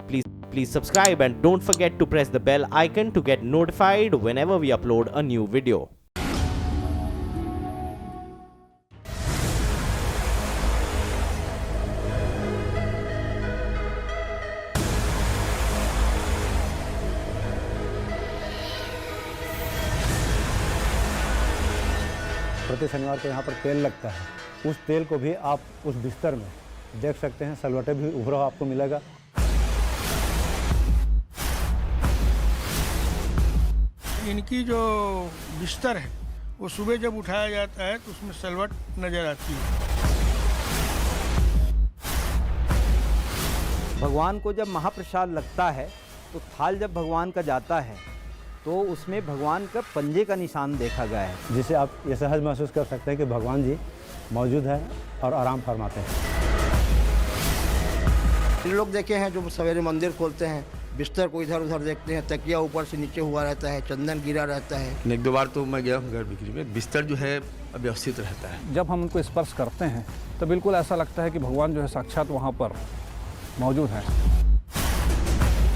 Please subscribe and don't forget to press the bell icon to get notified whenever we upload a new video. प्रति शनिवार को यहाँ पर तेल लगता है। उस तेल को भी आप उस बिस्तर में देख सकते हैं, सलवटे भी उभरा आपको मिलेगा। इनकी जो बिस्तर है वो सुबह जब उठाया जाता है तो उसमें सलवट नजर आती है। भगवान को जब महाप्रसाद लगता है तो थाल जब भगवान का जाता है तो उसमें भगवान का पंजे का निशान देखा गया है, जिससे आप ये सहज महसूस कर सकते हैं कि भगवान जी मौजूद हैं और आराम फरमाते हैं। लोग देखे हैं जो सवेरे मंदिर खोलते हैं, बिस्तर को इधर उधर देखते हैं, तकिया ऊपर से नीचे हुआ रहता है, चंदन गिरा रहता है। एक दो बार तो मैं गया हूँ घर बिक्री में, बिस्तर जो है व्यवस्थित रहता है। जब हम उनको स्पर्श करते हैं तो बिल्कुल ऐसा लगता है कि भगवान जो है साक्षात वहाँ पर मौजूद है।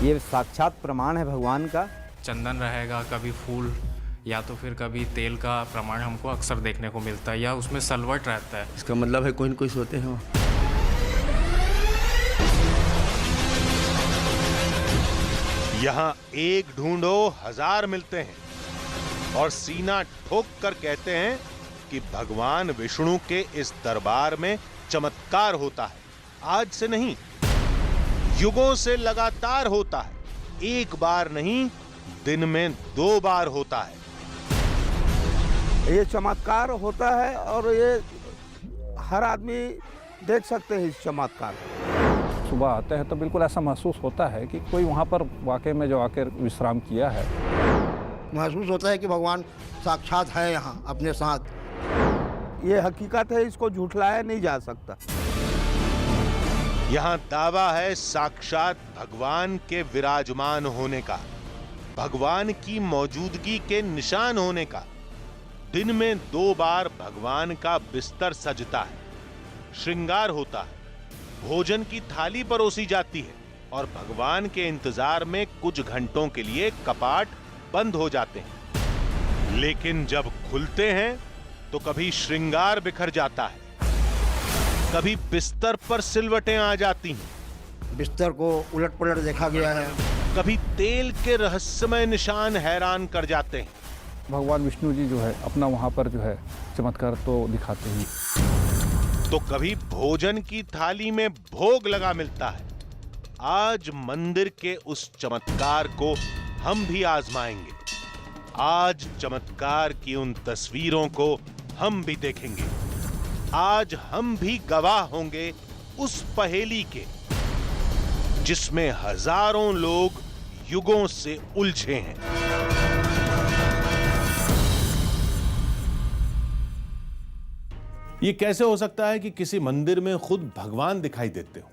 ये साक्षात प्रमाण है भगवान का। चंदन रहेगा, कभी फूल या तो फिर कभी तेल का प्रमाण हमको अक्सर देखने को मिलता है, या उसमें सलवट रहता है। इसका मतलब है कोई न कोई सोते हैं। यहाँ एक ढूंढो हजार मिलते हैं और सीना ठोक कर कहते हैं कि भगवान विष्णु के इस दरबार में चमत्कार होता है। आज से नहीं, युगों से लगातार होता है। एक बार नहीं, दिन में 2 बार होता है। ये चमत्कार होता है और ये हर आदमी देख सकते हैं इस चमत्कार को। सुबह आते हैं तो बिल्कुल ऐसा महसूस होता है कि कोई वहाँ पर वाकई में जो आकर विश्राम किया है। महसूस होता है कि भगवान साक्षात है यहाँ अपने साथ। ये हकीकत है, इसको झूठलाया नहीं जा सकता। यहाँ दावा है साक्षात भगवान के विराजमान होने का, भगवान की मौजूदगी के निशान होने का। दिन में 2 बार भगवान का बिस्तर सजता है, श्रृंगार होता है, भोजन की थाली परोसी जाती है और भगवान के इंतजार में कुछ घंटों के लिए कपाट बंद हो जाते हैं। लेकिन जब खुलते हैं तो कभी श्रृंगार बिखर जाता है, कभी बिस्तर पर सिलवटें आ जाती हैं, बिस्तर को उलट पलट देखा गया है, कभी तेल के रहस्यमय निशान हैरान कर जाते हैं। भगवान विष्णु जी जो है अपना वहाँ पर जो है चमत्कार तो दिखाते ही। तो कभी भोजन की थाली में भोग लगा मिलता है। आज मंदिर के उस चमत्कार को हम भी आजमाएंगे। आज चमत्कार की उन तस्वीरों को हम भी देखेंगे। आज हम भी गवाह होंगे उस पहेली के जिसमें हजारों लोग युगों से उलझे हैं। ये कैसे हो सकता है कि किसी मंदिर में खुद भगवान दिखाई देते हो?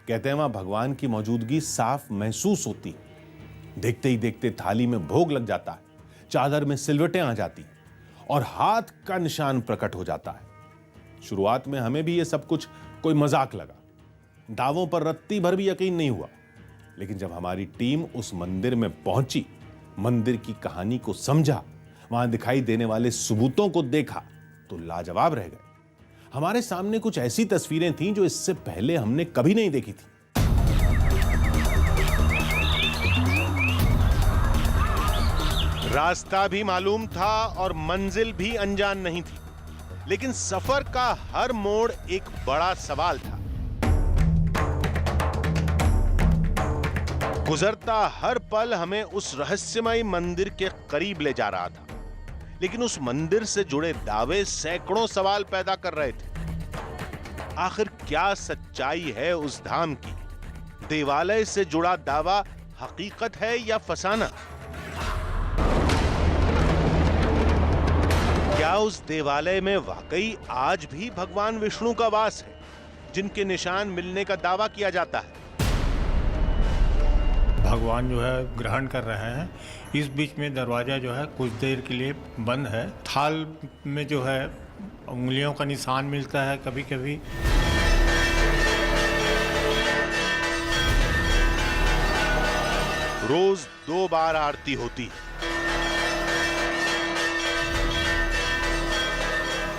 कहते हैं वहां भगवान की मौजूदगी साफ महसूस होती है। देखते ही देखते थाली में भोग लग जाता है, चादर में सिलवटें आ जाती और हाथ का निशान प्रकट हो जाता है। शुरुआत में हमें भी ये सब कुछ कोई मजाक लगा, दावों पर रत्ती भर भी यकीन नहीं हुआ। लेकिन जब हमारी टीम उस मंदिर में पहुंची, मंदिर की कहानी को समझा, वहां दिखाई देने वाले सबूतों को देखा तो लाजवाब रह गए। हमारे सामने कुछ ऐसी तस्वीरें थीं जो इससे पहले हमने कभी नहीं देखी थी। रास्ता भी मालूम था और मंजिल भी अनजान नहीं थी, लेकिन सफर का हर मोड़ एक बड़ा सवाल था। गुजरता हर पल हमें उस रहस्यमय मंदिर के करीब ले जा रहा था, लेकिन उस मंदिर से जुड़े दावे सैकड़ों सवाल पैदा कर रहे थे। आखिर क्या सच्चाई है उस धाम की? देवालय से जुड़ा दावा हकीकत है या फसाना? क्या उस देवालय में वाकई आज भी भगवान विष्णु का वास है, जिनके निशान मिलने का दावा किया जाता है? भगवान जो है ग्रहण कर रहे हैं। इस बीच में दरवाजा जो है कुछ देर के लिए बंद है। थाल में जो है उंगलियों का निशान मिलता है कभी कभी। रोज 2 बार आरती होती है।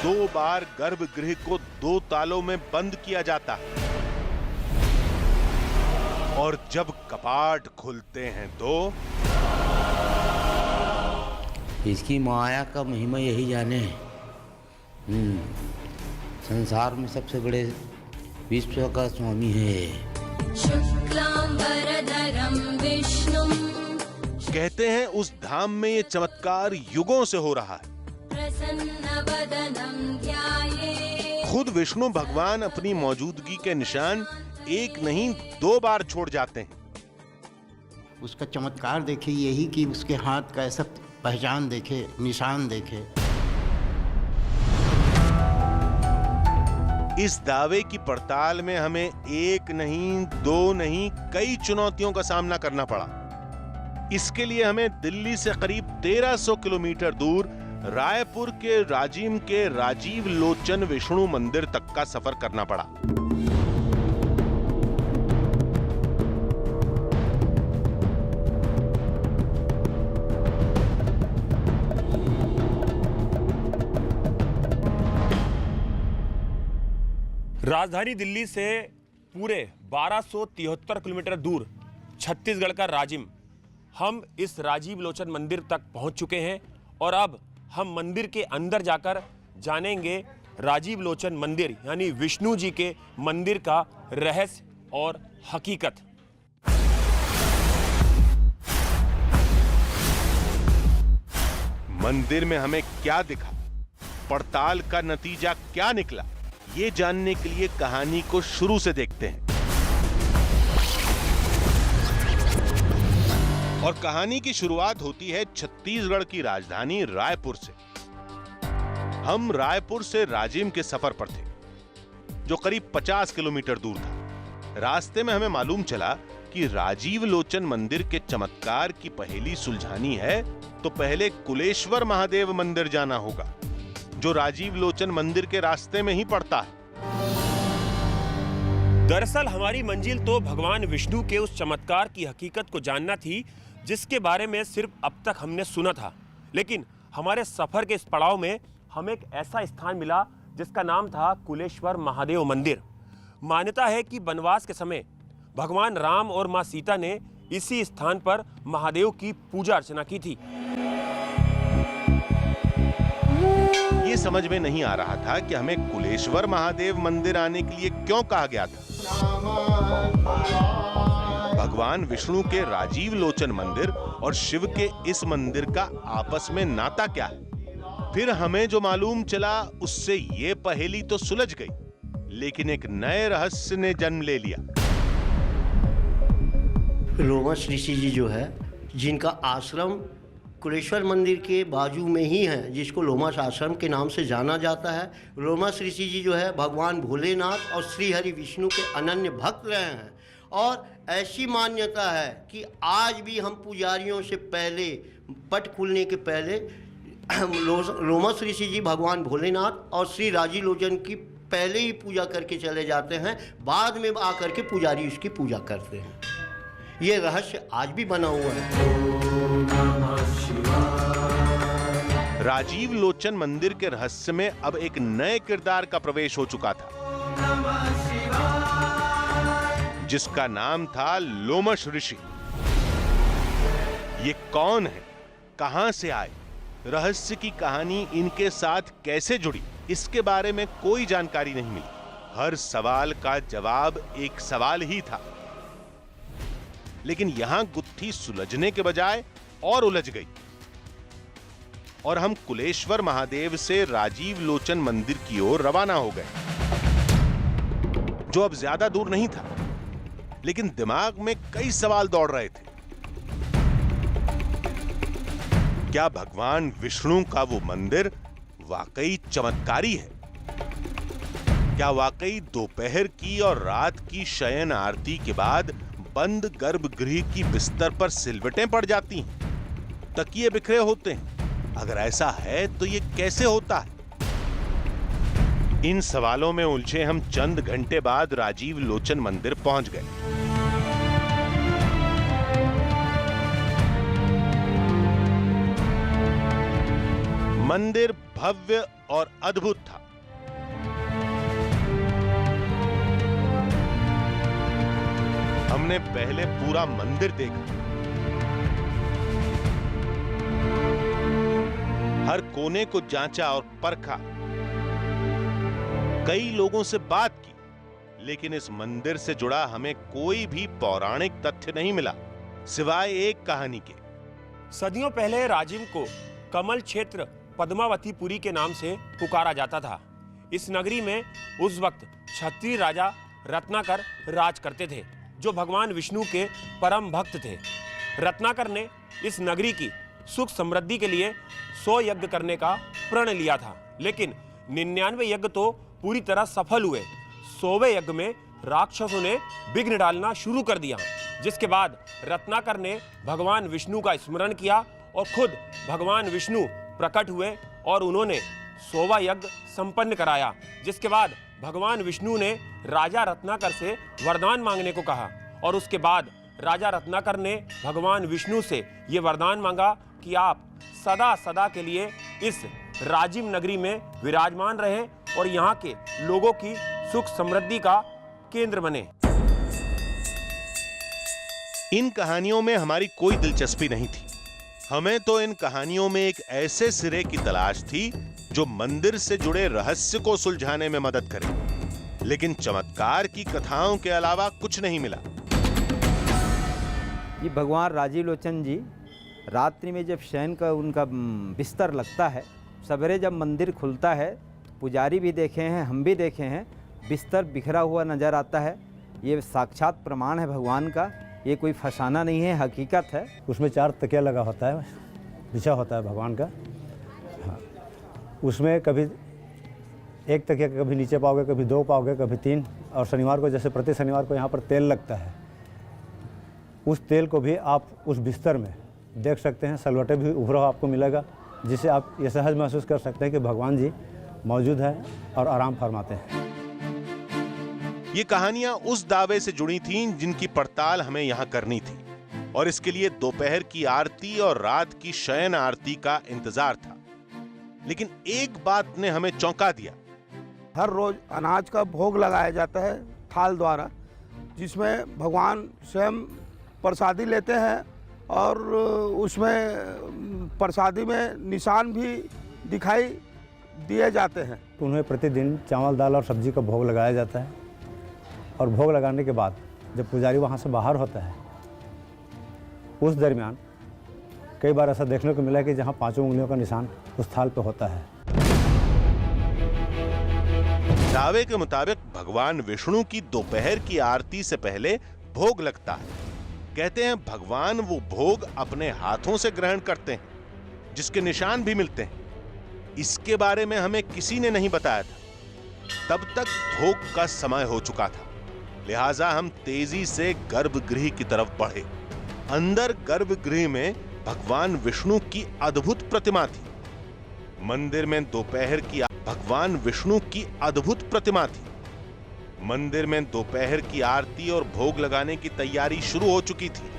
2 बार गर्भगृह को 2 तालों में बंद किया जाता है और जब कपाट खुलते हैं तो इसकी माया का महिमा यही जाने है। संसार में सबसे बड़े विश्व का स्वामी है। शुक्लांबरधरं विष्णुं, कहते हैं उस धाम में ये चमत्कार युगों से हो रहा है। प्रसन्नवदनं ध्यायेत्। खुद विष्णु भगवान अपनी मौजूदगी के निशान 1 नहीं 2 बार छोड़ जाते हैं। उसका चमत्कार देखे यही कि उसके हाथ का ऐसा पहचान देखे, निशान देखे। इस दावे की पड़ताल में हमें 1 नहीं 2 नहीं कई चुनौतियों का सामना करना पड़ा। इसके लिए हमें दिल्ली से करीब 1300 किलोमीटर दूर रायपुर के राजिम के राजीव लोचन विष्णु मंदिर तक का सफर करना पड़ा। राजधानी दिल्ली से पूरे 1273 किलोमीटर दूर छत्तीसगढ़ का राजिम, हम इस राजीव लोचन मंदिर तक पहुंच चुके हैं और अब हम मंदिर के अंदर जाकर जानेंगे राजीव लोचन मंदिर यानी विष्णु जी के मंदिर का रहस्य और हकीकत। मंदिर में हमें क्या दिखा, पड़ताल का नतीजा क्या निकला, ये जानने के लिए कहानी को शुरू से देखते हैं। और कहानी की शुरुआत होती है छत्तीसगढ़ की राजधानी रायपुर से। हम रायपुर से राजिम के सफर पर थे, जो करीब 50 किलोमीटर दूर था। रास्ते में हमें मालूम चला कि राजीव लोचन मंदिर के चमत्कार की पहेली सुलझानी है तो पहले कुलेश्वर महादेव मंदिर जाना होगा, जो राजीव लोचन मंदिर के रास्ते में ही पड़ता है। दरअसल हमारी मंजिल तो भगवान विष्णु के उस चमत्कार की हकीकत को जानना थी जिसके बारे में सिर्फ अब तक हमने सुना था। लेकिन हमारे सफर के इस पड़ाव में हमें एक ऐसा स्थान मिला जिसका नाम था कुलेश्वर महादेव मंदिर। मान्यता है कि वनवास के समय भगवान राम और मां सीता ने इसी स्थान पर महादेव की पूजा अर्चना की थी। ये समझ में नहीं आ रहा था कि हमें कुलेश्वर महादेव मंदिर आने के लिए क्यों कहा गया था। भगवान विष्णु के राजीव लोचन मंदिर और शिव के इस मंदिर का आपस में नाता क्या है। फिर हमें जो मालूम चला उससे ये पहेली तो सुलझ गई, लेकिन एक नए रहस्य ने जन्म ले लिया। लोमश ऋषि जी जो है, जिनका आश्रम कुलेश्वर मंदिर के बाजू में ही है, जिसको लोमश आश्रम के नाम से जाना जाता है। लोमश ऋषि जी जो है भगवान भोलेनाथ और श्री हरि विष्णु के अनन्य भक्त रहे हैं और ऐसी मान्यता है कि आज भी हम पुजारियों से पहले, पट खुलने के पहले, लोमश ऋषि जी भगवान भोलेनाथ और श्री राजीव लोचन की पहले ही पूजा करके चले जाते हैं, बाद में आकर के पुजारी उसकी पूजा करते हैं। ये रहस्य आज भी बना हुआ है। राजीव लोचन मंदिर के रहस्य में अब एक नए किरदार का प्रवेश हो चुका था, जिसका नाम था लोमश ऋषि। ये कौन है, कहां से आए, रहस्य की कहानी इनके साथ कैसे जुड़ी, इसके बारे में कोई जानकारी नहीं मिली। हर सवाल का जवाब एक सवाल ही था, लेकिन यहां गुत्थी सुलझने के बजाय और उलझ गई और हम कुलेश्वर महादेव से राजीव लोचन मंदिर की ओर रवाना हो गए, जो अब ज्यादा दूर नहीं था, लेकिन दिमाग में कई सवाल दौड़ रहे थे। क्या भगवान विष्णु का वो मंदिर वाकई चमत्कारी है? क्या वाकई दोपहर की और रात की शयन आरती के बाद बंद गर्भगृह की बिस्तर पर सिलवटें पड़ जाती हैं, तकिए बिखरे होते हैं? अगर ऐसा है तो ये कैसे होता है? इन सवालों में उलझे हम चंद घंटे बाद राजीव लोचन मंदिर पहुंच गए। मंदिर भव्य और अद्भुत था। हमने पहले पूरा मंदिर देखा, हर कोने को जांचा और परखा, कई लोगों से बात की, लेकिन इस मंदिर से जुड़ा हमें कोई भी पौराणिक तथ्य नहीं मिला, सिवाय एक कहानी के। सदियों पहले राजिम को कमल क्षेत्र पद्मावतीपुरी के नाम से पुकारा जाता था। इस नगरी में उस वक्त क्षत्रिय राजा रत्नाकर राज करते थे, जो भगवान विष्णु के परम भक्त थे। रत्नाकर ने इस नगरी की सुख समृद्धि के लिए 100 यज्ञ करने का प्रण लिया था, लेकिन 99 यज्ञ तो पूरी तरह सफल हुए। 100वें यज्ञ में राक्षसों ने विघ्न डालना शुरू कर दिया, जिसके बाद रत्नाकर ने भगवान विष्णु का स्मरण किया और खुद भगवान विष्णु प्रकट हुए और उन्होंने 100वां यज्ञ संपन्न कराया। जिसके बाद भगवान विष्णु ने राजा रत्नाकर से वरदान मांगने को कहा और उसके बाद राजा रत्नाकर ने भगवान विष्णु से ये वरदान मांगा कि आप सदा सदा के लिए इस राजिम नगरी में विराजमान रहें और यहाँ के लोगों की सुख समृद्धि का केंद्र बने। इन कहानियों में हमारी कोई दिलचस्पी नहीं थी। हमें तो इन कहानियों में एक ऐसे सिरे की तलाश थी जो मंदिर से जुड़े रहस्य को सुलझाने में मदद करे, लेकिन चमत्कार की कथाओं के अलावा कुछ नहीं मिला। ये भगवान राजीव लोचन जी रात्रि में जब शयन का उनका बिस्तर लगता है, सवेरे जब मंदिर खुलता है, पुजारी भी देखे हैं, हम भी देखे हैं, बिस्तर बिखरा हुआ नज़र आता है। ये साक्षात प्रमाण है भगवान का, ये कोई फसाना नहीं है, हकीकत है। उसमें 4 तकिया लगा होता है, बिछा होता है भगवान का। हाँ, उसमें कभी एक तकिया कभी नीचे पाओगे, कभी 2 पाओगे, कभी 3। और शनिवार को, जैसे प्रति शनिवार को यहाँ पर तेल लगता है, उस तेल को भी आप उस बिस्तर में देख सकते हैं। सलवटे भी उभरा हुआ आपको मिलेगा, जिससे आप ये सहज महसूस कर सकते हैं कि भगवान जी मौजूद हैं और आराम फरमाते हैं। ये कहानियां उस दावे से जुड़ी थीं जिनकी पड़ताल हमें यहाँ करनी थी, और इसके लिए दोपहर की आरती और रात की शयन आरती का इंतजार था। लेकिन एक बात ने हमें चौंका दिया। हर रोज अनाज का भोग लगाया जाता है थाल द्वारा, जिसमें भगवान स्वयं प्रसादी लेते हैं और उसमें प्रसादी में निशान भी दिखाई दिए जाते हैं। उन्हें प्रतिदिन चावल, दाल और सब्जी का भोग लगाया जाता है, और भोग लगाने के बाद जब पुजारी वहाँ से बाहर होता है, उस दरमियान कई बार ऐसा देखने को मिला कि जहाँ 5 उंगलियों का निशान उस थाल पे होता है। दावे के मुताबिक भगवान विष्णु की दोपहर की आरती से पहले भोग लगता है। कहते हैं भगवान वो भोग अपने हाथों से ग्रहण करते हैं, जिसके निशान भी मिलते हैं। इसके बारे में हमें किसी ने नहीं बताया था। तब तक भोग का समय हो चुका था, लिहाजा हम तेजी से गर्भगृह की तरफ बढ़े। अंदर गर्भगृह में भगवान विष्णु की अद्भुत प्रतिमा थी। मंदिर में दोपहर की भगवान विष्णु की अद्भुत प्रतिमा थी। मंदिर में दोपहर की आरती और भोग लगाने की तैयारी शुरू हो चुकी थी।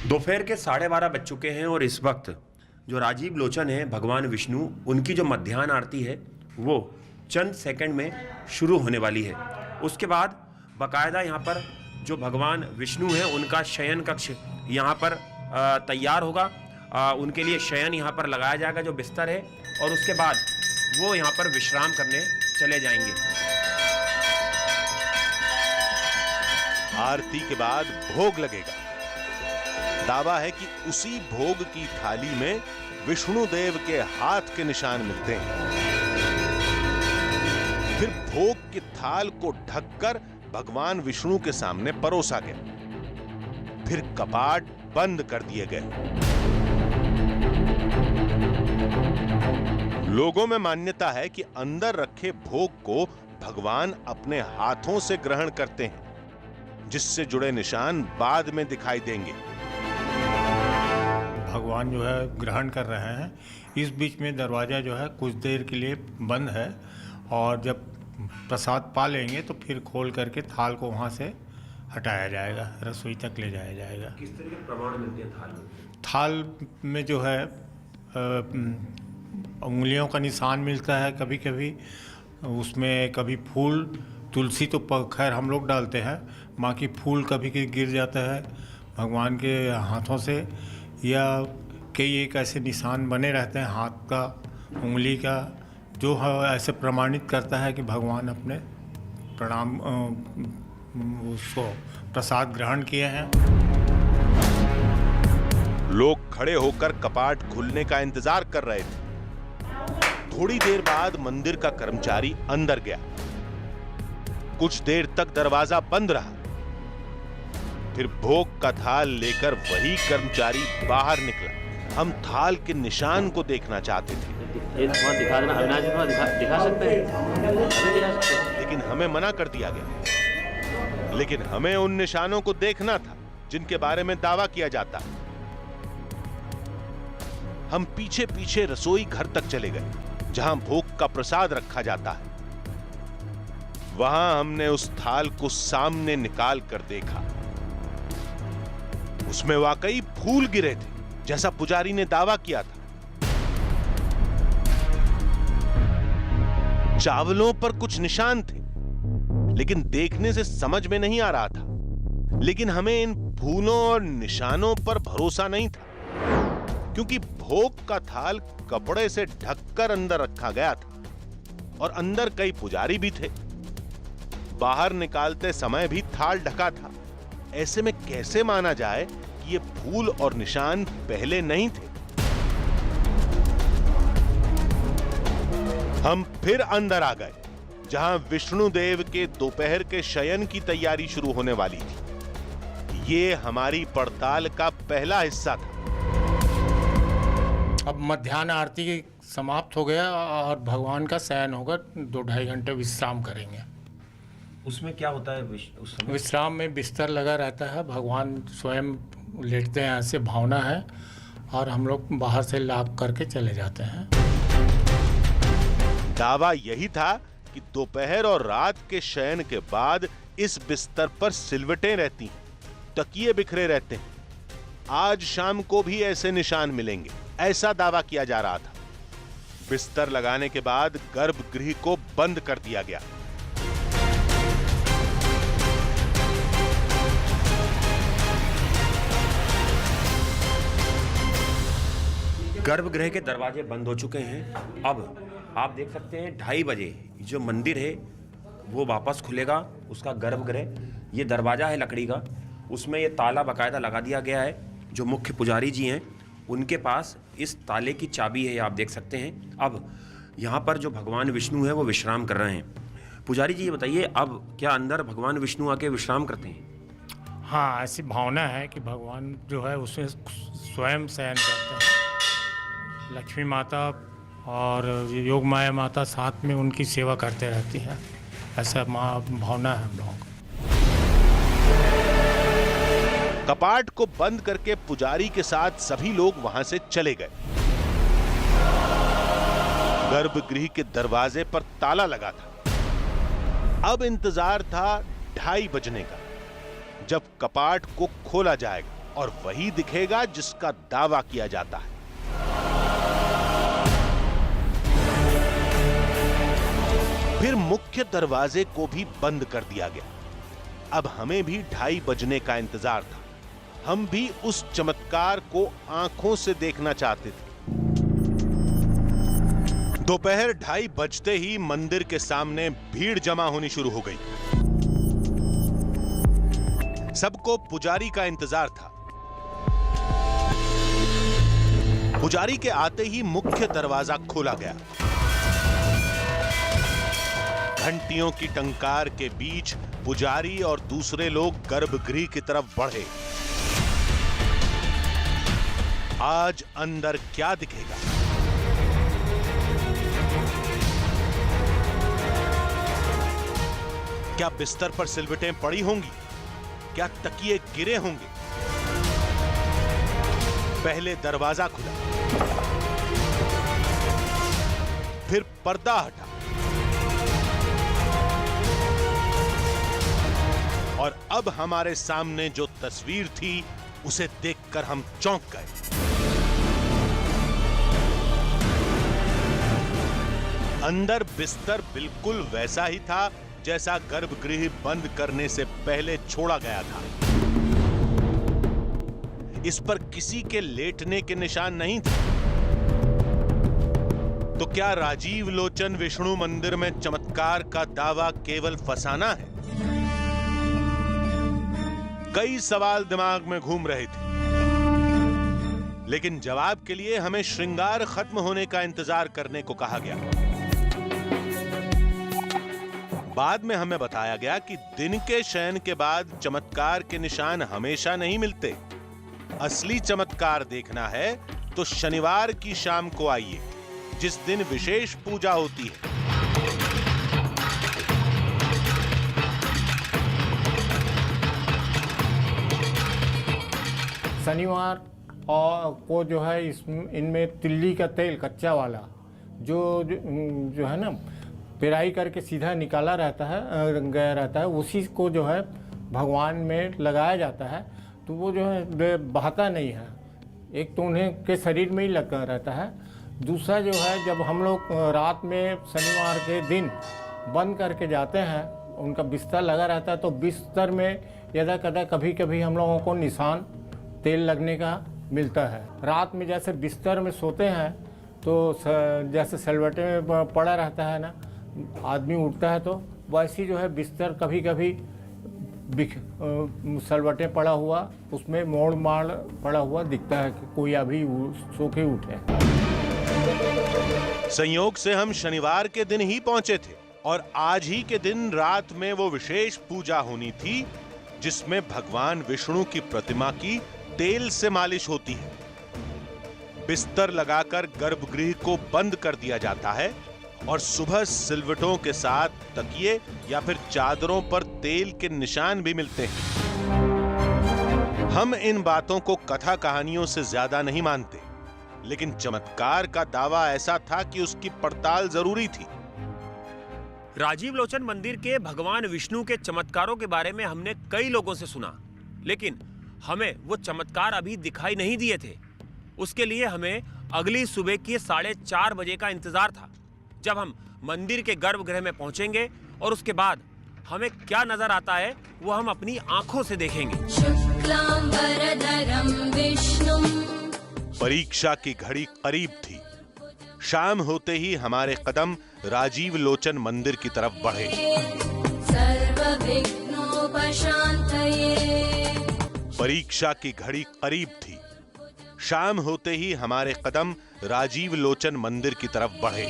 दोपहर के 12:30 बज चुके हैं और इस वक्त जो राजीव लोचन है भगवान विष्णु, उनकी जो मध्याह्न आरती है वो चंद सेकंड में शुरू होने वाली है। उसके बाद बाकायदा यहाँ पर जो भगवान विष्णु है उनका शयन कक्ष यहाँ पर तैयार होगा। उनके लिए शयन यहाँ पर लगाया जाएगा, जो बिस्तर है, और उसके बाद वो यहाँ पर विश्राम करने चले जाएंगे। आरती के बाद भोग लगेगा। दावा है कि उसी भोग की थाली में विष्णु देव के हाथ के निशान मिलते हैं। फिर भोग की थाल को ढककर भगवान विष्णु के सामने परोसा गया। फिर कपाट बंद कर दिए गए। लोगों में मान्यता है कि अंदर रखे भोग को भगवान अपने हाथों से ग्रहण करते हैं, जिससे जुड़े निशान बाद में दिखाई देंगे। भगवान जो है ग्रहण कर रहे हैं। इस बीच में दरवाज़ा जो है कुछ देर के लिए बंद है, और जब प्रसाद पा लेंगे तो फिर खोल करके थाल को वहाँ से हटाया जाएगा, रसोई तक ले जाया जाएगा। किस तरह के प्रमाण मिलते हैं थाल में? थाल में जो है उंगलियों का निशान मिलता है कभी कभी, उसमें कभी फूल, तुलसी तो खैर हम लोग डालते हैं, बाकी फूल कभी कभी गिर जाता है भगवान के हाथों से, या कई एक ऐसे निशान बने रहते हैं हाथ का, उंगली का, जो ऐसे प्रमाणित करता है कि भगवान अपने प्रणाम उसको प्रसाद ग्रहण किए हैं। लोग खड़े होकर कपाट खुलने का इंतजार कर रहे थे। थोड़ी देर बाद मंदिर का कर्मचारी अंदर गया। कुछ देर तक दरवाजा बंद रहा। फिर भोग का थाल लेकर वही कर्मचारी बाहर निकला। हम थाल के निशान को देखना चाहते थे, दिखा देना अविनाश जी, दिखा सकते हैं, लेकिन हमें मना कर दिया गया। लेकिन हमें उन निशानों को देखना था जिनके बारे में दावा किया जाता है। हम पीछे पीछे रसोई घर तक चले गए जहां भोग का प्रसाद रखा जाता है। वहां हमने उस थाल को सामने निकाल कर देखा। उसमें वाकई फूल गिरे थे जैसा पुजारी ने दावा किया था। चावलों पर कुछ निशान थे, लेकिन देखने से समझ में नहीं आ रहा था। लेकिन हमें इन फूलों और निशानों पर भरोसा नहीं था, क्योंकि भोग का थाल कपड़े से ढककर अंदर रखा गया था और अंदर कई पुजारी भी थे। बाहर निकालते समय भी थाल ढका था। ऐसे में कैसे माना जाए कि ये फूल और निशान पहले नहीं थे? हम फिर अंदर आ गए जहां विष्णु देव के दोपहर के शयन की तैयारी शुरू होने वाली थी। ये हमारी पड़ताल का पहला हिस्सा था। अब मध्याह्न आरती समाप्त हो गया और भगवान का शयन होगा। 2-2.5 घंटे विश्राम करेंगे। उसमें क्या होता है उस समय? विश्राम में बिस्तर लगा रहता है, भगवान स्वयं लेटते हैं, ऐसे भावना है, और हम लोग बाहर से लाभ करके चले जाते हैं। दावा यही था कि दोपहर और रात के शयन के बाद इस बिस्तर पर सिलवटें रहती हैं, तकिए बिखरे रहते हैं। आज शाम को भी ऐसे निशान मिलेंगे, ऐसा दावा किया जा रहा था। बिस्तर लगाने के बाद गर्भगृह को बंद कर दिया गया। गर्भगृह के दरवाजे बंद हो चुके हैं। अब आप देख सकते हैं 2:30 बजे जो मंदिर है वो वापस खुलेगा। उसका गर्भगृह, ये दरवाज़ा है लकड़ी का, उसमें ये ताला बाकायदा लगा दिया गया है। जो मुख्य पुजारी जी हैं उनके पास इस ताले की चाबी है, आप देख सकते हैं। अब यहाँ पर जो भगवान विष्णु है वो विश्राम कर रहे हैं। पुजारी जी ये बताइए, अब क्या अंदर भगवान विष्णु आके विश्राम करते हैं? हाँ, ऐसी भावना है कि भगवान जो है उसमें स्वयं शयन करते हैं। लक्ष्मी माता और योग माया माता साथ में उनकी सेवा करते रहती हैं, ऐसा भावना है हम लोगों को। कपाट को बंद करके पुजारी के साथ सभी लोग वहां से चले गए। गर्भगृह के दरवाजे पर ताला लगा था। अब इंतजार था 2:30 बजने का, जब कपाट को खोला जाएगा और वही दिखेगा जिसका दावा किया जाता है। फिर मुख्य दरवाजे को भी बंद कर दिया गया। अब हमें भी 2:30 बजने का इंतजार था। हम भी उस चमत्कार को आंखों से देखना चाहते थे। दोपहर 2:30 बजते ही मंदिर के सामने भीड़ जमा होनी शुरू हो गई। सबको पुजारी का इंतजार था। पुजारी के आते ही मुख्य दरवाजा खोला गया। घंटियों की टंकार के बीच पुजारी और दूसरे लोग गर्भगृह की तरफ बढ़े। आज अंदर क्या दिखेगा? क्या बिस्तर पर सिलवटें पड़ी होंगी? क्या तकिए गिरे होंगे? पहले दरवाजा खुला, फिर पर्दा हटा और अब हमारे सामने जो तस्वीर थी उसे देखकर हम चौंक गए। अंदर बिस्तर बिल्कुल वैसा ही था जैसा गर्भगृह बंद करने से पहले छोड़ा गया था। इस पर किसी के लेटने के निशान नहीं थे। तो क्या राजीव लोचन विष्णु मंदिर में चमत्कार का दावा केवल फसाना है? कई सवाल दिमाग में घूम रहे थे, लेकिन जवाब के लिए हमें श्रृंगार खत्म होने का इंतजार करने को कहा गया। बाद में हमें बताया गया कि दिन के शयन के बाद चमत्कार के निशान हमेशा नहीं मिलते। असली चमत्कार देखना है तो शनिवार की शाम को आइए, जिस दिन विशेष पूजा होती है। शनिवार और को जो है इनमें तिल्ली का तेल कच्चा वाला जो है ना पेराई करके सीधा निकाला रहता है, गया रहता है, उसी को जो है भगवान में लगाया जाता है। तो वो जो है बहता नहीं है। एक तो उन्हें के शरीर में ही लगा रहता है, दूसरा जो है जब हम लोग रात में शनिवार के दिन बंद करके जाते हैं, उनका बिस्तर लगा रहता है, तो बिस्तर में यदा कदा कभी कभी हम लोगों को निशान तेल लगने का मिलता है। रात में जैसे बिस्तर में सोते हैं तो जैसे सलवटे में पड़ा रहता है ना, आदमी उठता है तो वैसी जो है बिस्तर कभी कभी सलवटे पड़ा हुआ, उसमें मोड़ माड़ पड़ा हुआ दिखता है कि कोई अभी सो के उठे। संयोग से हम शनिवार के दिन ही पहुंचे थे और आज ही के दिन रात में वो विशेष पूजा होनी थी जिसमें भगवान विष्णु की प्रतिमा की तेल से मालिश होती है। बिस्तर लगाकर गर्भगृह को बंद कर दिया जाता है और सुबह सिलवटों के साथ तकिए या फिर चादरों पर तेल के निशान भी मिलते हैं। हम इन बातों को कथा कहानियों से ज्यादा नहीं मानते, लेकिन चमत्कार का दावा ऐसा था कि उसकी पड़ताल जरूरी थी। राजीव लोचन मंदिर के भगवान विष्णु के चमत्कारों के बारे में हमने कई लोगों से सुना, लेकिन हमें वो चमत्कार अभी दिखाई नहीं दिए थे। उसके लिए हमें अगली सुबह के 4:30 बजे का इंतजार था, जब हम मंदिर के गर्भगृह में पहुंचेंगे और उसके बाद हमें क्या नजर आता है वो हम अपनी आंखों से देखेंगे। शुक्लांबरधरं विष्णुं। परीक्षा की घड़ी करीब थी। शाम होते ही हमारे कदम राजीव लोचन मंदिर की तरफ बढ़े। परीक्षा की घड़ी करीब थी। शाम होते ही हमारे कदम राजीव लोचन मंदिर की तरफ बढ़े।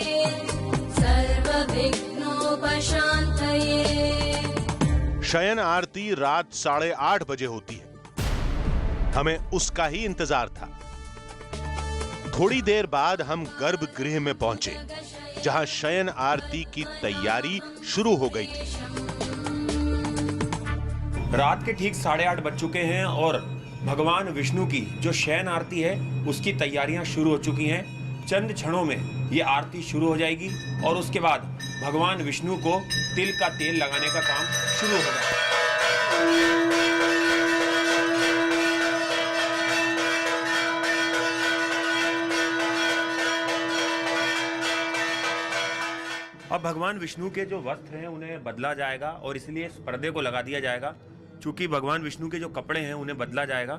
शयन आरती रात 8:30 बजे होती है। हमें उसका ही इंतजार था। थोड़ी देर बाद हम गर्भगृह में पहुंचे, जहां शयन आरती की तैयारी शुरू हो गई थी। रात के ठीक 8:30 बज चुके हैं और भगवान विष्णु की जो शयन आरती है उसकी तैयारियां शुरू हो चुकी हैं। चंद क्षणों में ये आरती शुरू हो जाएगी और उसके बाद भगवान विष्णु को तिल का तेल लगाने का काम शुरू हो जाएगा। अब भगवान विष्णु के जो वस्त्र हैं उन्हें बदला जाएगा और इसलिए इस पर्दे को लगा दिया जाएगा। चूंकि भगवान विष्णु के जो कपड़े हैं उन्हें बदला जाएगा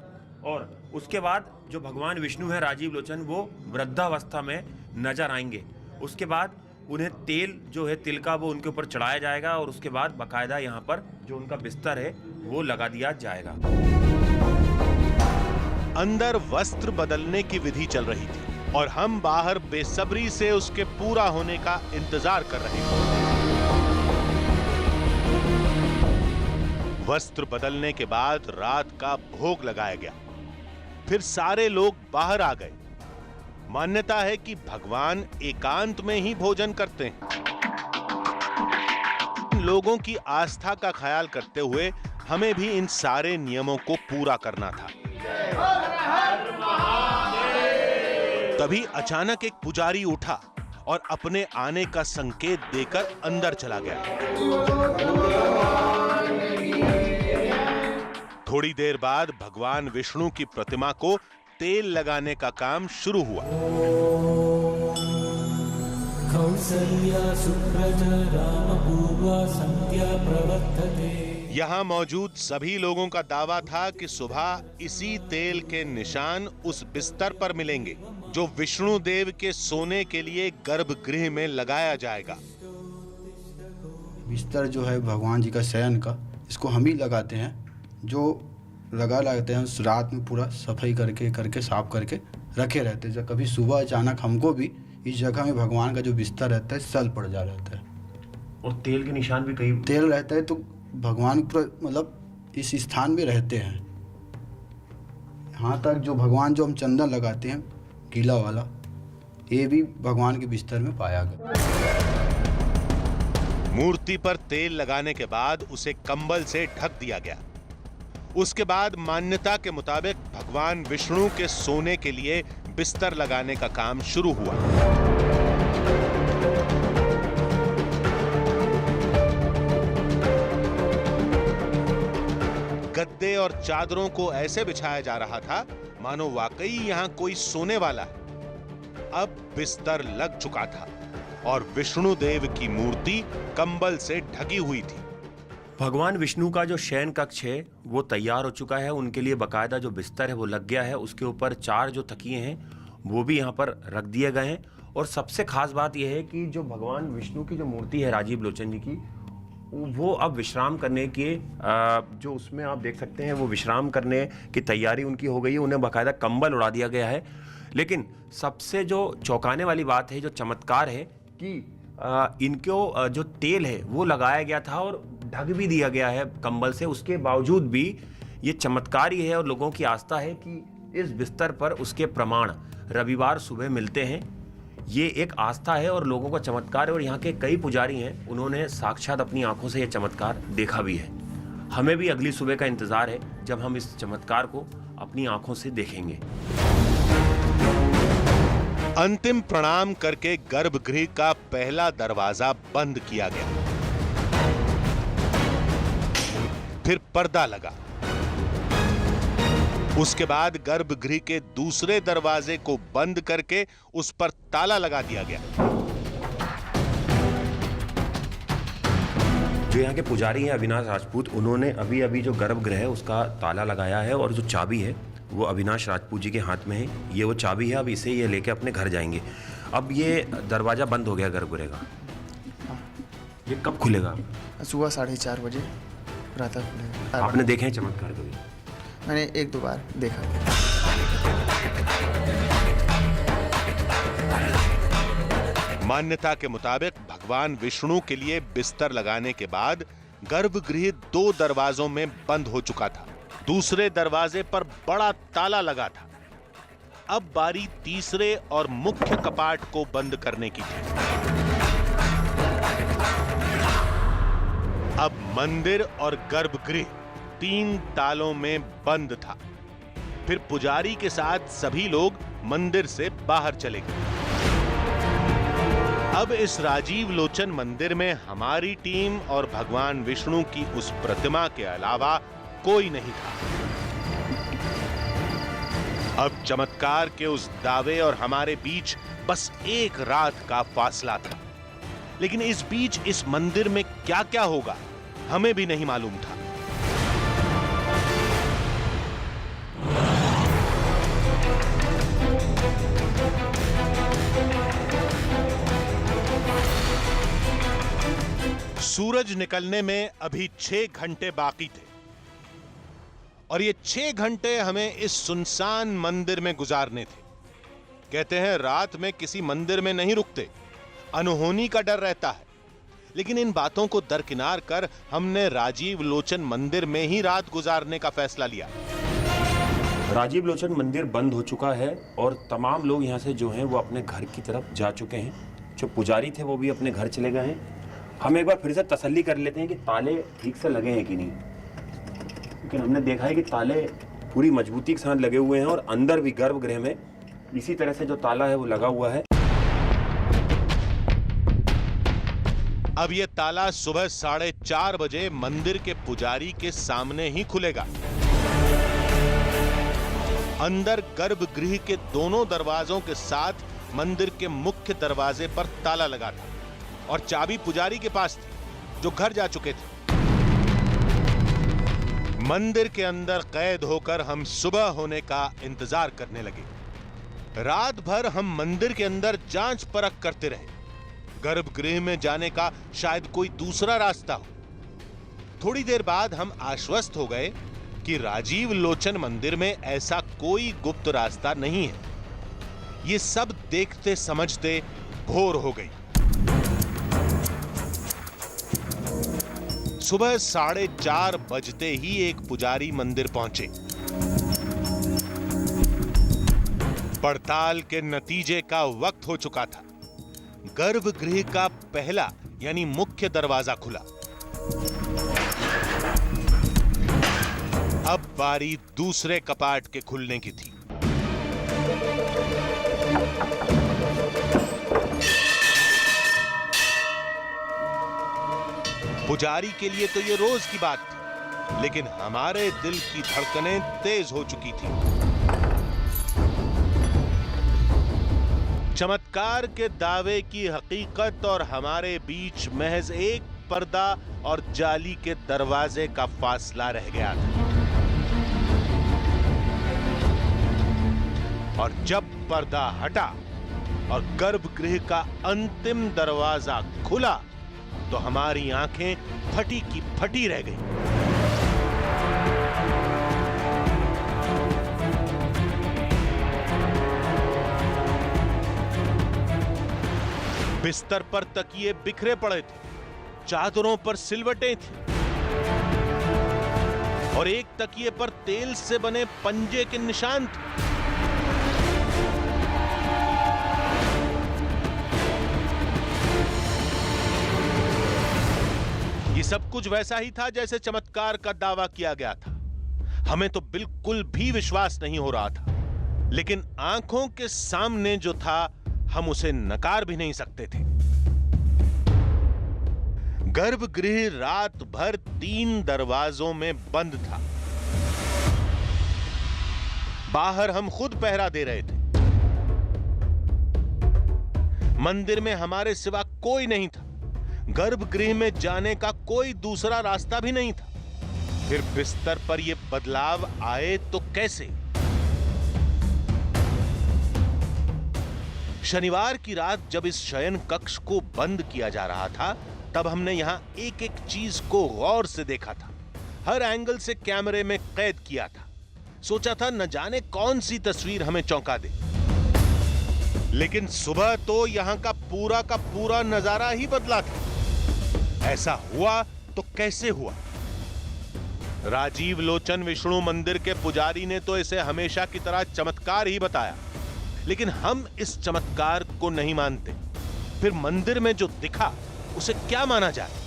और उसके बाद जो भगवान विष्णु है राजीव लोचन वो वृद्धावस्था में नजर आएंगे। उसके बाद उन्हें तेल जो है तिल का वो उनके ऊपर चढ़ाया जाएगा और उसके बाद बाकायदा यहाँ पर जो उनका बिस्तर है वो लगा दिया जाएगा। अंदर वस्त्र बदलने की विधि चल रही थी और हम बाहर बेसब्री से उसके पूरा होने का इंतजार कर रहे थे। वस्त्र बदलने के बाद रात का भोग लगाया गया। फिर सारे लोग बाहर आ गए। मान्यता है कि भगवान एकांत में ही भोजन करते हैं। लोगों की आस्था का ख्याल करते हुए हमें भी इन सारे नियमों को पूरा करना था। तभी अचानक एक पुजारी उठा और अपने आने का संकेत देकर अंदर चला गया। थोड़ी देर बाद भगवान विष्णु की प्रतिमा को तेल लगाने का काम शुरू हुआ। कौसल्या सुप्रजा रामपूर्वा संध्या प्रवर्तते। यहाँ मौजूद सभी लोगों का दावा था कि सुबह इसी तेल के निशान उस बिस्तर पर मिलेंगे जो विष्णु देव के सोने के लिए गर्भगृह में लगाया जाएगा। बिस्तर जो है भगवान जी का शयन का, इसको हम ही लगाते हैं। जो लगाते हैं रात में पूरा सफाई करके साफ करके रखे रहते हैं। जब कभी सुबह अचानक हमको भी इस जगह में भगवान का जो बिस्तर रहता है सल पड़ जा रहता है। और तेल के निशान भी कई तेल रहता है तो भगवान पूरा मतलब इस स्थान में रहते हैं। यहाँ तक जो भगवान जो हम चंदन लगाते हैं गीला वाला, ये भी भगवान के बिस्तर में पाया गया। मूर्ति पर तेल लगाने के बाद उसे कंबल से ढक दिया गया। उसके बाद मान्यता के मुताबिक भगवान विष्णु के सोने के लिए बिस्तर लगाने का काम शुरू हुआ। गद्दे और चादरों को ऐसे बिछाया जा रहा था मानो वाकई यहां कोई सोने वाला है। अब बिस्तर लग चुका था और विष्णु देव की मूर्ति कंबल से ढकी हुई थी। भगवान विष्णु का जो शयन कक्ष है वो तैयार हो चुका है। उनके लिए बकायदा जो बिस्तर है वो लग गया है। उसके ऊपर 4 जो तकिए हैं वो भी यहाँ पर रख दिए गए हैं। और सबसे खास बात यह है कि जो भगवान विष्णु की जो मूर्ति है राजीव लोचन जी की, वो अब विश्राम करने के जो उसमें आप देख सकते हैं वो विश्राम करने की तैयारी उनकी हो गई है। उन्हें बाकायदा कंबल उड़ा दिया गया है। लेकिन सबसे जो चौंकाने वाली बात है, जो चमत्कार है कि इनको जो तेल है वो लगाया गया था और ढक भी दिया गया है कंबल से। उसके बावजूद भी ये चमत्कार ही है और लोगों की आस्था है कि इस बिस्तर पर उसके प्रमाण रविवार सुबह मिलते हैं। ये एक आस्था है और लोगों का चमत्कार है। और यहाँ के कई पुजारी हैं, उन्होंने साक्षात अपनी आंखों से ये चमत्कार देखा भी है। हमें भी अगली सुबह का इंतजार है जब हम इस चमत्कार को अपनी आंखों से देखेंगे। अंतिम प्रणाम करके गर्भगृह का पहला दरवाजा बंद किया गया। फिर पर्दा लगा। उसके बाद गर्भगृह के दूसरे दरवाजे को बंद करके उस पर ताला लगा दिया गया। जो यहाँ के पुजारी हैं अविनाश राजपूत, उन्होंने अभी जो गर्भगृह है उसका ताला लगाया है और जो चाबी है वो अविनाश राजपूत जी के हाथ में है। ये वो चाबी है। अब इसे ये लेके अपने घर जाएंगे। अब ये दरवाजा बंद हो गया गर्भगृह का। ये कब खुलेगा? सुबह 4:30 बजे प्रातः खुलेगा। आपने देखे हैं चमत्कार कभी? मैंने 1-2 बार देखा। मान्यता के मुताबिक भगवान विष्णु के लिए बिस्तर लगाने के बाद गर्भगृह 2 दरवाजों में बंद हो चुका था। दूसरे दरवाजे पर बड़ा ताला लगा था। अब बारी तीसरे और मुख्य कपाट को बंद करने की थी। अब मंदिर और गर्भगृह 3 तालों में बंद था। फिर पुजारी के साथ सभी लोग मंदिर से बाहर चले गए। अब इस राजीव लोचन मंदिर में हमारी टीम और भगवान विष्णु की उस प्रतिमा के अलावा कोई नहीं था। अब चमत्कार के उस दावे और हमारे बीच बस 1 रात का फासला था। लेकिन इस बीच इस मंदिर में क्या क्या होगा हमें भी नहीं मालूम था। सूरज निकलने में अभी 6 घंटे बाकी थे और ये 6 घंटे हमें इस सुनसान मंदिर में गुजारने थे। कहते हैं रात में किसी मंदिर में नहीं रुकते, अनहोनी का डर रहता है। लेकिन इन बातों को दरकिनार कर हमने राजीव लोचन मंदिर में ही रात गुजारने का फैसला लिया। राजीव लोचन मंदिर बंद हो चुका है और तमाम लोग यहाँ से जो हैं वो अपने घर की तरफ जा चुके हैं। जो पुजारी थे वो भी अपने घर चले गए हैं। हम एक बार फिर से तसल्ली कर लेते हैं कि ताले ठीक से लगे हैं कि नहीं, लेकिन हमने देखा है कि ताले पूरी मजबूती के साथ लगे हुए हैं और अंदर भी गर्भगृह में इसी तरह से जो ताला है वो लगा हुआ है। अब ये ताला सुबह 4:30 बजे मंदिर के पुजारी के सामने ही खुलेगा। अंदर गर्भगृह के दोनों दरवाजों के साथ मंदिर के मुख्य दरवाजे पर ताला लगा था और चाबी पुजारी के पास थी, जो घर जा चुके थे। मंदिर के अंदर कैद होकर हम सुबह होने का इंतजार करने लगे। रात भर हम मंदिर के अंदर जांच परख करते रहे। गर्भगृह में जाने का शायद कोई दूसरा रास्ता हो। थोड़ी देर बाद हम आश्वस्त हो गए कि राजीव लोचन मंदिर में ऐसा कोई गुप्त रास्ता नहीं है। ये सब देखते समझते भोर हो गई। सुबह 4:30 बजते ही एक पुजारी मंदिर पहुंचे। पड़ताल के नतीजे का वक्त हो चुका था। गर्भगृह का पहला यानी मुख्य दरवाजा खुला। अब बारी दूसरे कपाट के खुलने की थी। पुजारी के लिए तो ये रोज की बात थी, लेकिन हमारे दिल की धड़कनें तेज हो चुकी थी। चमत्कार के दावे की हकीकत और हमारे बीच महज एक पर्दा और जाली के दरवाजे का फासला रह गया था। और जब पर्दा हटा और गर्भगृह का अंतिम दरवाजा खुला तो हमारी आंखें फटी की फटी रह गईं। बिस्तर पर तकिए बिखरे पड़े थे, चादरों पर सिलवटें थी और एक तकिए पर तेल से बने पंजे के निशान थे। ये सब कुछ वैसा ही था जैसे चमत्कार का दावा किया गया था। हमें तो बिल्कुल भी विश्वास नहीं हो रहा था, लेकिन आंखों के सामने जो था हम उसे नकार भी नहीं सकते थे। गर्भगृह रात भर 3 दरवाजों में बंद था। बाहर हम खुद पहरा दे रहे थे। मंदिर में हमारे सिवा कोई नहीं था। गर्भगृह में जाने का कोई दूसरा रास्ता भी नहीं था। फिर बिस्तर पर यह बदलाव आए तो कैसे? शनिवार की रात जब इस शयन कक्ष को बंद किया जा रहा था, तब हमने यहां एक एक चीज को गौर से देखा था। हर एंगल से कैमरे में कैद किया था। सोचा था न जाने कौन सी तस्वीर हमें चौंका दे। लेकिन सुबह तो यहां का पूरा नजारा ही बदला था। ऐसा हुआ तो कैसे हुआ? राजीव लोचन विष्णु मंदिर के पुजारी ने तो इसे हमेशा की तरह चमत्कार ही बताया, लेकिन हम इस चमत्कार को नहीं मानते। फिर मंदिर में जो दिखा उसे क्या माना जाए?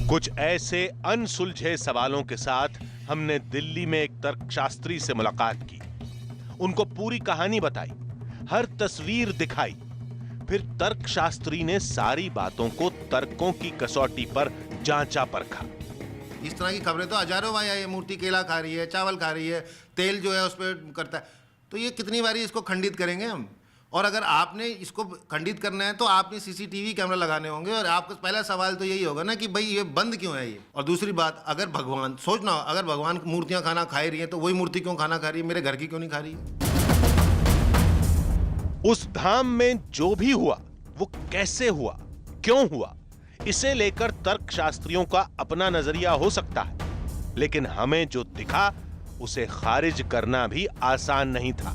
कुछ ऐसे अनसुलझे सवालों के साथ हमने दिल्ली में एक तर्कशास्त्री से मुलाकात की। उनको पूरी कहानी बताई, हर तस्वीर दिखाई। फिर तर्कशास्त्री ने सारी बातों को तर्कों की कसौटी पर जांचा परखा। इस तरह की खबरें तो हजारों बार ये मूर्ति केला खा रही है, चावल खा रही है, तेल जो है उस पर करता है, तो ये कितनी बारी इसको खंडित करेंगे हम? और अगर आपने इसको खंडित करना है तो आपने सीसीटीवी कैमरा लगाने होंगे। और आपका पहला सवाल तो यही होगा ना कि भाई ये बंद क्यों है ये? और दूसरी बात, अगर भगवान, सोचना, अगर भगवान मूर्तियां खाना खा रही हैं तो वही मूर्ति क्यों खाना खा रही है, मेरे घर की क्यों नहीं खा रही है? उस धाम में जो भी हुआ वो कैसे हुआ, क्यों हुआ, इसे लेकर तर्कशास्त्रियों का अपना नजरिया हो सकता है, लेकिन हमें जो दिखा उसे खारिज करना भी आसान नहीं था।